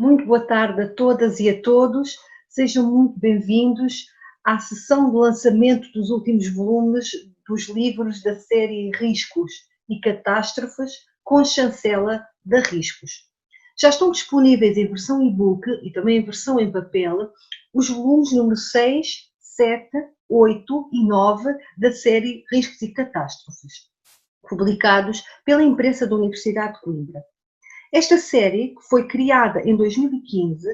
Muito boa tarde a todas e a todos. Sejam muito bem-vindos à sessão de lançamento dos últimos volumes dos livros da série Riscos e Catástrofes, com chancela da Riscos. Já estão disponíveis em versão e-book e também em versão em papel os volumes número 6, 7, 8 e 9 da série Riscos e Catástrofes, publicados pela imprensa da Universidade de Coimbra. Esta série, que foi criada em 2015,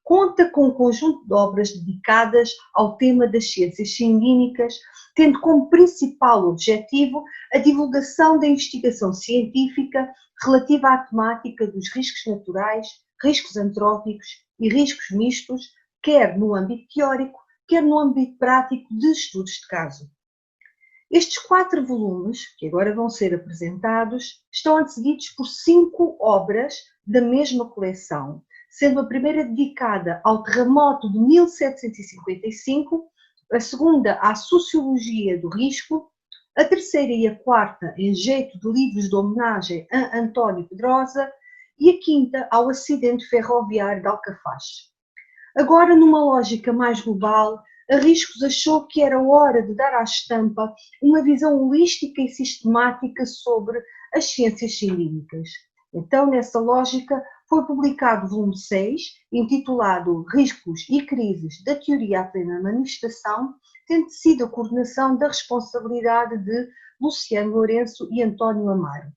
conta com um conjunto de obras dedicadas ao tema das ciências científicas, tendo como principal objetivo a divulgação da investigação científica relativa à temática dos riscos naturais, riscos antrópicos e riscos mistos, quer no âmbito teórico, quer no âmbito prático de estudos de caso. Estes 4 volumes, que agora vão ser apresentados, estão antecedidos por 5 obras da mesma coleção, sendo a primeira dedicada ao terremoto de 1755, a segunda à sociologia do risco, a terceira e a quarta em jeito de livros de homenagem a António Pedrosa e a quinta ao acidente ferroviário de Alcafaxe. Agora, numa lógica mais global, a Riscos achou que era hora de dar à estampa uma visão holística e sistemática sobre as ciências científicas. Então, nessa lógica, foi publicado o volume 6, intitulado Riscos e Crises da Teoria à Plena Manifestação, tendo sido a coordenação da responsabilidade de Luciano Lourenço e António Amaro.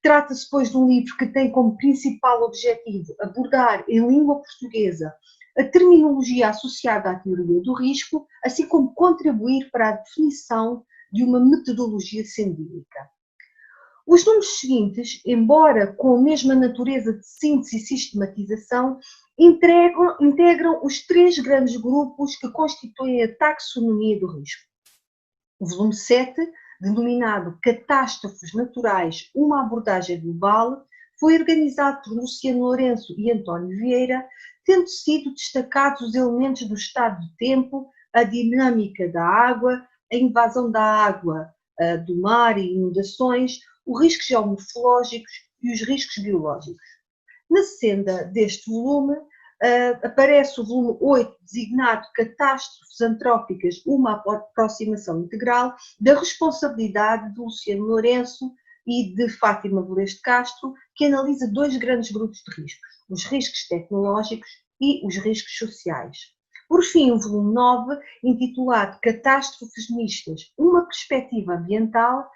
Trata-se, pois, de um livro que tem como principal objetivo abordar em língua portuguesa a terminologia associada à teoria do risco, assim como contribuir para a definição de uma metodologia científica. Os números seguintes, embora com a mesma natureza de síntese e sistematização, integram os 3 grandes grupos que constituem a taxonomia do risco. O volume 7, denominado Catástrofes Naturais, uma abordagem global, foi organizado por Luciano Lourenço e António Vieira, tendo sido destacados os elementos do estado do tempo, a dinâmica da água, a invasão da água do mar e inundações, os riscos geomorfológicos e os riscos biológicos. Na senda deste volume, aparece o volume 8, designado Catástrofes Antrópicas, uma aproximação integral, da responsabilidade de Luciano Lourenço e de Fátima Velez de Castro, que analisa 2 grandes grupos de riscos, os riscos tecnológicos e os riscos sociais. Por fim, o volume 9, intitulado Catástrofes Mistas, uma perspectiva ambiental,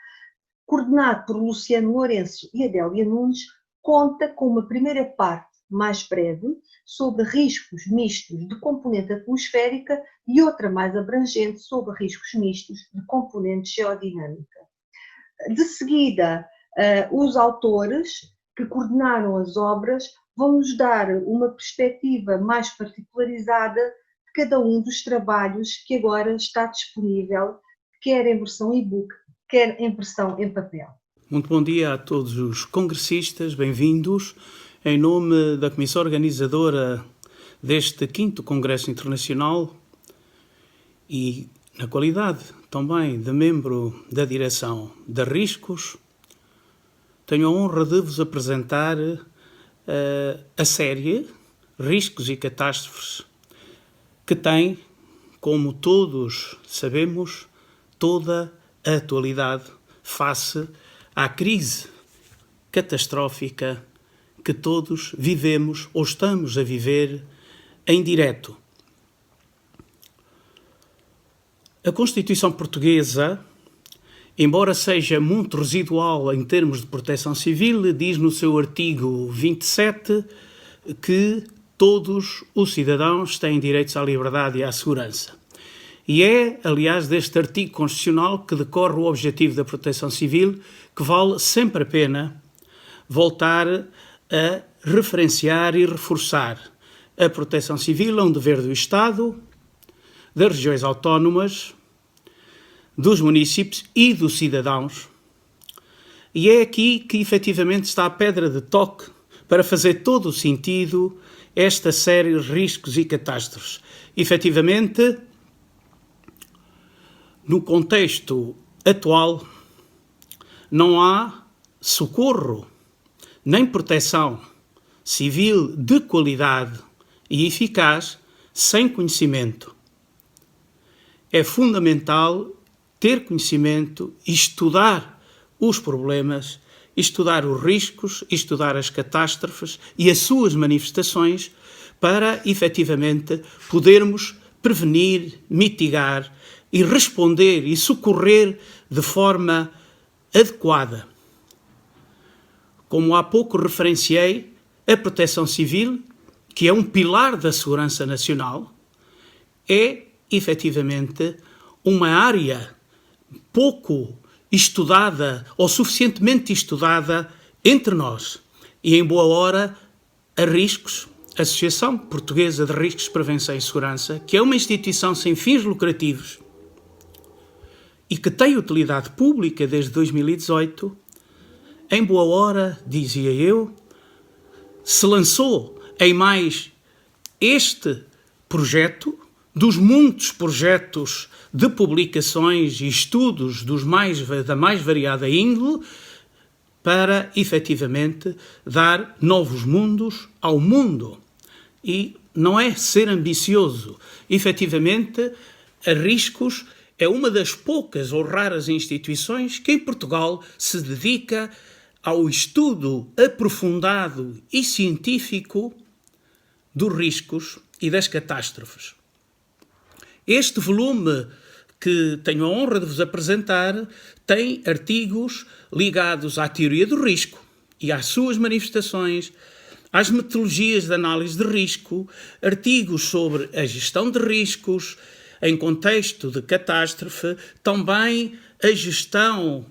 coordenado por Luciano Lourenço e Adélia Nunes, conta com uma primeira parte mais breve sobre riscos mistos de componente atmosférica e outra mais abrangente sobre riscos mistos de componente geodinâmica. De seguida, os autores que coordenaram as obras vão-nos dar uma perspectiva mais particularizada de cada um dos trabalhos que agora está disponível, quer em versão e-book, quer em versão em papel. Muito bom dia a todos os congressistas, bem-vindos. Em nome da comissão organizadora deste 5º Congresso Internacional e na qualidade também de membro da direção da Riscos, tenho a honra de vos apresentar a série Riscos e Catástrofes, que tem, como todos sabemos, toda a atualidade face à crise catastrófica que todos vivemos ou estamos a viver em direto. A Constituição Portuguesa, embora seja muito residual em termos de proteção civil, diz no seu artigo 27 que todos os cidadãos têm direitos à liberdade e à segurança. E é, aliás, deste artigo constitucional que decorre o objetivo da proteção civil, que vale sempre a pena voltar a referenciar e reforçar. A proteção civil é um dever do Estado, das regiões autónomas, dos municípios e dos cidadãos. E é aqui que efetivamente está a pedra de toque para fazer todo o sentido esta série de riscos e catástrofes. Efetivamente, no contexto atual, não há socorro nem proteção civil de qualidade e eficaz sem conhecimento. É fundamental ter conhecimento e estudar os problemas, estudar os riscos, estudar as catástrofes e as suas manifestações para, efetivamente, podermos prevenir, mitigar e responder e socorrer de forma adequada. Como há pouco referenciei, a proteção civil, que é um pilar da segurança nacional, é, efetivamente, uma área pouco estudada ou suficientemente estudada entre nós. E, em boa hora, a Riscos, a Associação Portuguesa de Riscos, Prevenção e Segurança, que é uma instituição sem fins lucrativos e que tem utilidade pública desde 2018, em boa hora, dizia eu, se lançou em mais este projeto, dos muitos projetos de publicações e estudos da mais variada índole, para, efetivamente, dar novos mundos ao mundo. E não é ser ambicioso. Efetivamente, a Riscos é uma das poucas ou raras instituições que em Portugal se dedica ao estudo aprofundado e científico dos riscos e das catástrofes. Este volume que tenho a honra de vos apresentar tem artigos ligados à teoria do risco e às suas manifestações, às metodologias de análise de risco, artigos sobre a gestão de riscos em contexto de catástrofe, também a gestão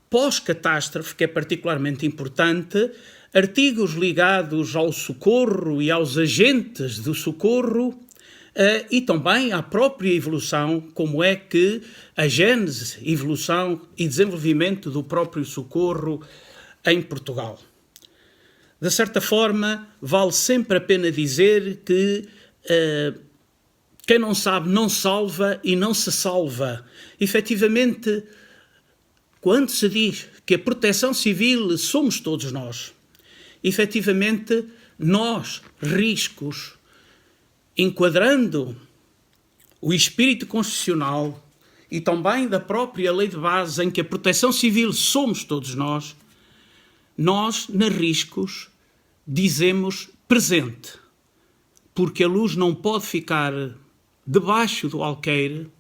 pós-catástrofe, que é particularmente importante, artigos ligados ao socorro e aos agentes do socorro, e também à própria evolução, como é que a gênese, evolução e desenvolvimento do próprio socorro em Portugal. De certa forma, vale sempre a pena dizer que quem não sabe não salva e não se salva. Efetivamente, quando se diz que a proteção civil somos todos nós, efetivamente, nós, Riscos, enquadrando o espírito constitucional e também da própria lei de base em que a proteção civil somos todos nós, na Riscos, dizemos presente, porque a luz não pode ficar debaixo do alqueire.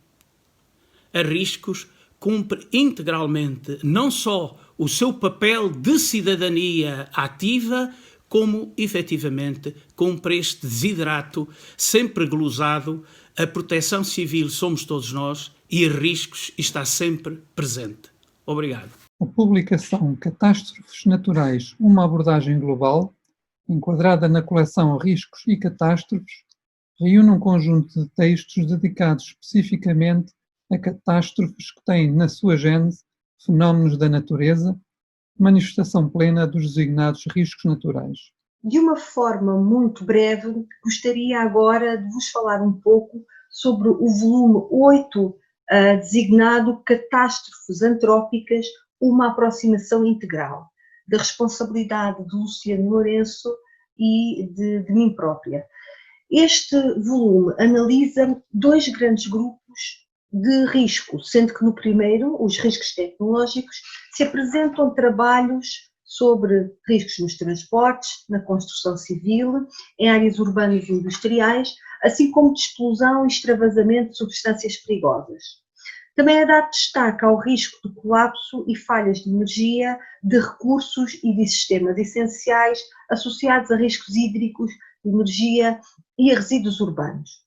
A Riscos cumpre integralmente não só o seu papel de cidadania ativa, como, efetivamente, cumpre este desiderato sempre glosado: a proteção civil somos todos nós e a Riscos está sempre presente. Obrigado. A publicação Catástrofes Naturais, uma abordagem global, enquadrada na coleção Riscos e Catástrofes, reúne um conjunto de textos dedicados especificamente a catástrofes que têm na sua gênese fenómenos da natureza, manifestação plena dos designados riscos naturais. De uma forma muito breve, gostaria agora de vos falar um pouco sobre o volume 8, designado Catástrofes Antrópicas, uma aproximação integral, da responsabilidade de Luciano Lourenço e de mim própria. Este volume analisa dois grandes grupos de risco, sendo que no primeiro, os riscos tecnológicos, se apresentam trabalhos sobre riscos nos transportes, na construção civil, em áreas urbanas e industriais, assim como de explosão e extravasamento de substâncias perigosas. Também é dado destaque ao risco de colapso e falhas de energia, de recursos e de sistemas essenciais associados a riscos hídricos, de energia e a resíduos urbanos.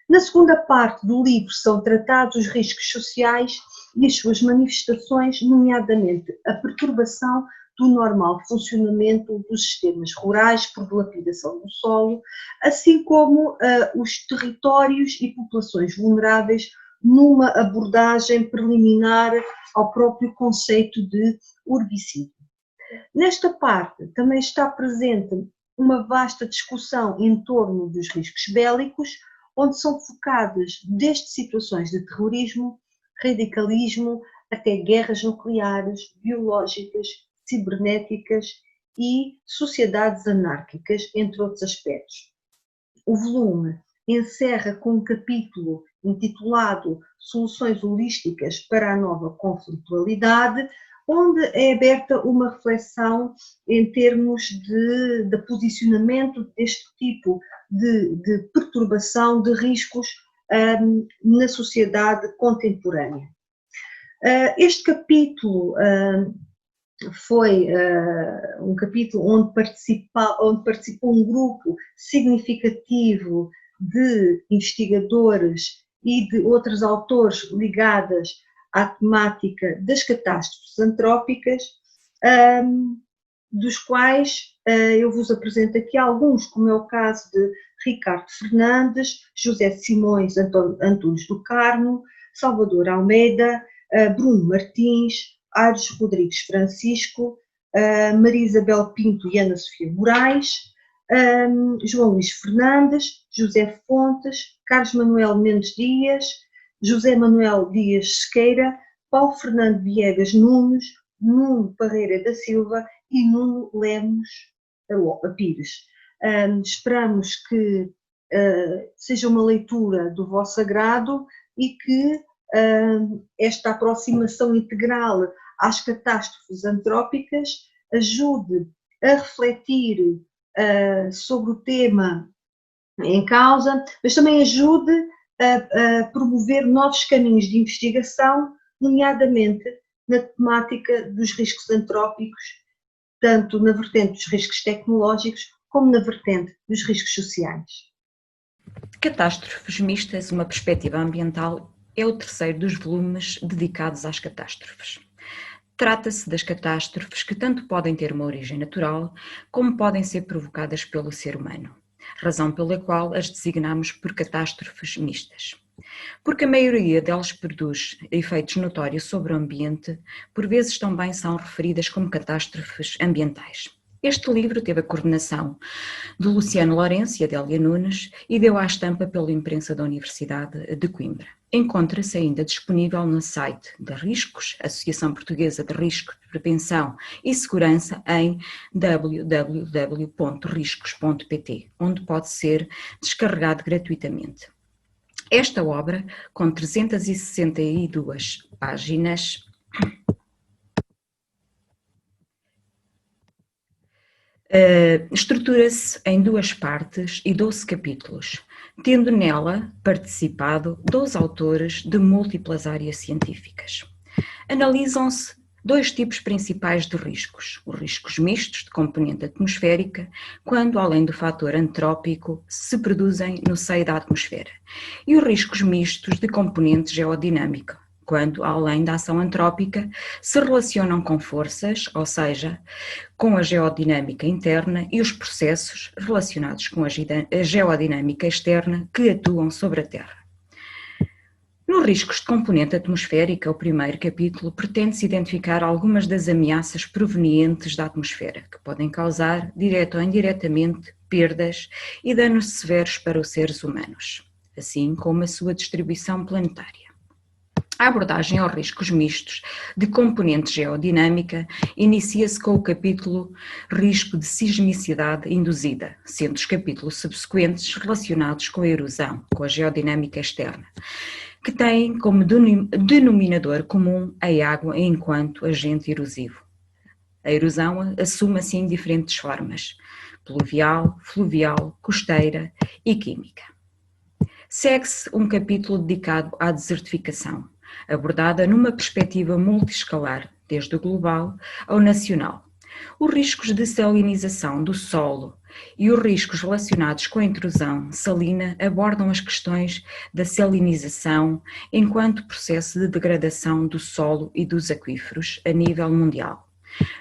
Na segunda parte do livro são tratados os riscos sociais e as suas manifestações, nomeadamente a perturbação do normal funcionamento dos sistemas rurais por dilapidação do solo, assim como os territórios e populações vulneráveis, numa abordagem preliminar ao próprio conceito de urbicídio. Nesta parte também está presente uma vasta discussão em torno dos riscos bélicos, onde são focadas desde situações de terrorismo, radicalismo, até guerras nucleares, biológicas, cibernéticas e sociedades anárquicas, entre outros aspectos. O volume encerra com um capítulo intitulado Soluções Holísticas para a Nova Conflitualidade, onde é aberta uma reflexão em termos de posicionamento deste tipo de perturbação, de riscos na sociedade contemporânea. Este capítulo foi um capítulo onde participou um grupo significativo de investigadores e de outros autores ligados à temática das catástrofes antrópicas, dos quais eu vos apresento aqui alguns, como é o caso de Ricardo Fernandes, José Simões Antunes do Carmo, Salvador Almeida, Bruno Martins, Aires Rodrigues Francisco, Maria Isabel Pinto e Ana Sofia Moraes, João Luís Fernandes, José Fontes, Carlos Manuel Mendes Dias, José Manuel Dias Sequeira, Paulo Fernando Viegas Nunes, Nuno Parreira da Silva e Nuno Lemos Pires. Esperamos que seja uma leitura do vosso agrado e que esta aproximação integral às catástrofes antrópicas ajude a refletir sobre o tema em causa, mas também ajude a promover novos caminhos de investigação, nomeadamente na temática dos riscos antrópicos, tanto na vertente dos riscos tecnológicos como na vertente dos riscos sociais. Catástrofes mistas, uma perspectiva ambiental, é o terceiro dos volumes dedicados às catástrofes. Trata-se das catástrofes que tanto podem ter uma origem natural, como podem ser provocadas pelo ser humano, razão pela qual as designamos por catástrofes mistas. Porque a maioria delas produz efeitos notórios sobre o ambiente, por vezes também são referidas como catástrofes ambientais. Este livro teve a coordenação de Luciano Lourenço e Adélia Nunes e deu à estampa pela imprensa da Universidade de Coimbra. Encontra-se ainda disponível no site da Riscos, Associação Portuguesa de Risco, Prevenção e Segurança, em www.riscos.pt, onde pode ser descarregado gratuitamente. Esta obra, com 362 páginas, estrutura-se em 2 partes e 12 capítulos, tendo nela participado 12 autores de múltiplas áreas científicas. Analisam-se 2 tipos principais de riscos: os riscos mistos de componente atmosférica, quando além do fator antrópico se produzem no seio da atmosfera, e os riscos mistos de componente geodinâmico, quando, além da ação antrópica, se relacionam com forças, ou seja, com a geodinâmica interna e os processos relacionados com a geodinâmica externa que atuam sobre a Terra. Nos riscos de componente atmosférica, o primeiro capítulo pretende-se identificar algumas das ameaças provenientes da atmosfera, que podem causar, direto ou indiretamente, perdas e danos severos para os seres humanos, assim como a sua distribuição planetária. A abordagem aos riscos mistos de componente geodinâmica inicia-se com o capítulo Risco de Sismicidade Induzida, sendo os capítulos subsequentes relacionados com a erosão, com a geodinâmica externa, que têm como denominador comum a água enquanto agente erosivo. A erosão assume assim diferentes formas: pluvial, fluvial, costeira e química. Segue-se um capítulo dedicado à desertificação, abordada numa perspectiva multiescalar, desde o global ao nacional. Os riscos de salinização do solo e os riscos relacionados com a intrusão salina abordam as questões da salinização enquanto processo de degradação do solo e dos aquíferos a nível mundial.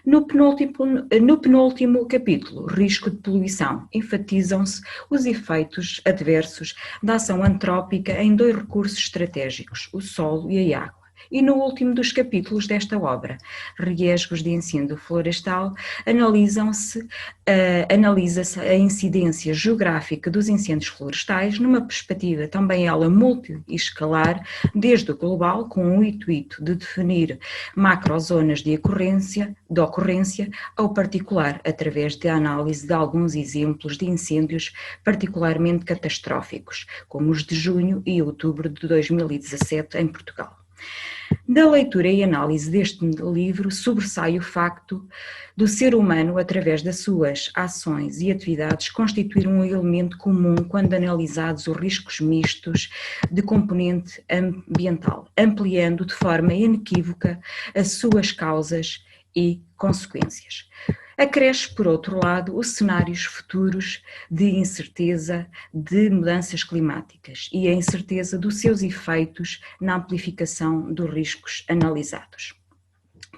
No penúltimo capítulo, risco de poluição, enfatizam-se os efeitos adversos da ação antrópica em 2 recursos estratégicos, o solo e a água, E no último dos capítulos desta obra, Riesgos de Incêndio Florestal, analisa-se a incidência geográfica dos incêndios florestais numa perspectiva também ela multi-escalar, desde o global, com o intuito de definir macrozonas de ocorrência, ao particular, através da análise de alguns exemplos de incêndios particularmente catastróficos, como os de junho e outubro de 2017 em Portugal. Da leitura e análise deste livro sobressai o facto do ser humano, através das suas ações e atividades, constituir um elemento comum quando analisados os riscos mistos de componente ambiental, ampliando de forma inequívoca as suas causas e consequências. Acresce, por outro lado, os cenários futuros de incerteza de mudanças climáticas e a incerteza dos seus efeitos na amplificação dos riscos analisados.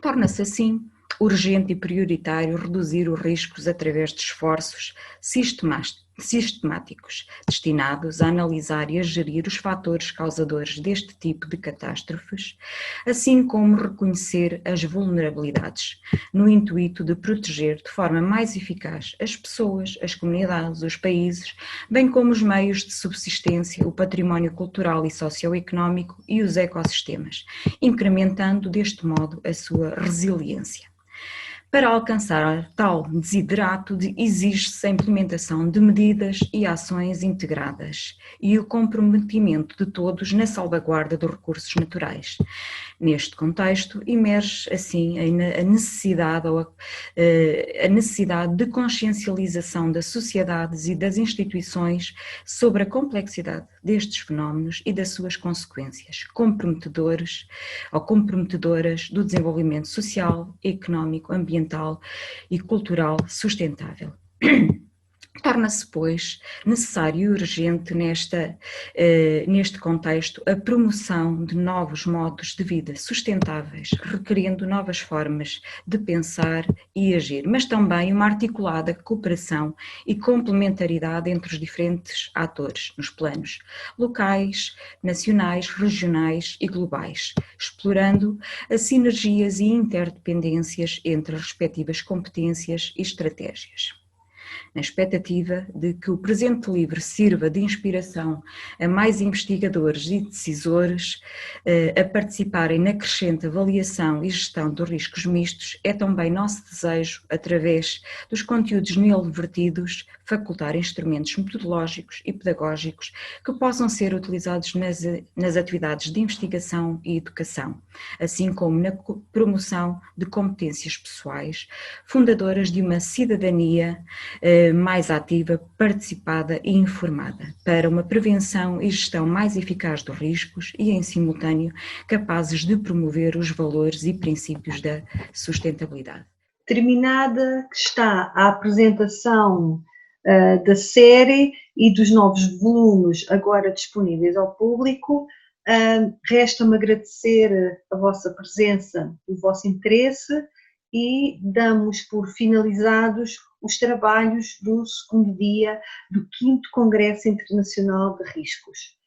Torna-se assim urgente e prioritário reduzir os riscos através de esforços sistemáticos destinados a analisar e a gerir os fatores causadores deste tipo de catástrofes, assim como reconhecer as vulnerabilidades, no intuito de proteger de forma mais eficaz as pessoas, as comunidades, os países, bem como os meios de subsistência, o património cultural e socioeconómico e os ecossistemas, incrementando deste modo a sua resiliência. Para alcançar tal desiderato, exige-se a implementação de medidas e ações integradas e o comprometimento de todos na salvaguarda dos recursos naturais. Neste contexto, emerge assim a necessidade de consciencialização das sociedades e das instituições sobre a complexidade destes fenómenos e das suas consequências comprometedoras do desenvolvimento social, económico, ambiental e cultural sustentável. Torna-se, pois, necessário e urgente neste contexto a promoção de novos modos de vida sustentáveis, requerendo novas formas de pensar e agir, mas também uma articulada cooperação e complementaridade entre os diferentes atores nos planos locais, nacionais, regionais e globais, explorando as sinergias e interdependências entre as respectivas competências e estratégias. Na expectativa de que o presente livro sirva de inspiração a mais investigadores e decisores a participarem na crescente avaliação e gestão dos riscos mistos, é também nosso desejo, através dos conteúdos nele vertidos, facultar instrumentos metodológicos e pedagógicos que possam ser utilizados nas atividades de investigação e educação, assim como na promoção de competências pessoais, fundadoras de uma cidadania mais ativa, participada e informada, para uma prevenção e gestão mais eficaz dos riscos e, em simultâneo, capazes de promover os valores e princípios da sustentabilidade. Terminada está a apresentação da série e dos novos volumes agora disponíveis ao público. Resta-me agradecer a vossa presença, o vosso interesse e damos por finalizados os trabalhos do segundo dia do 5º Congresso Internacional de Riscos.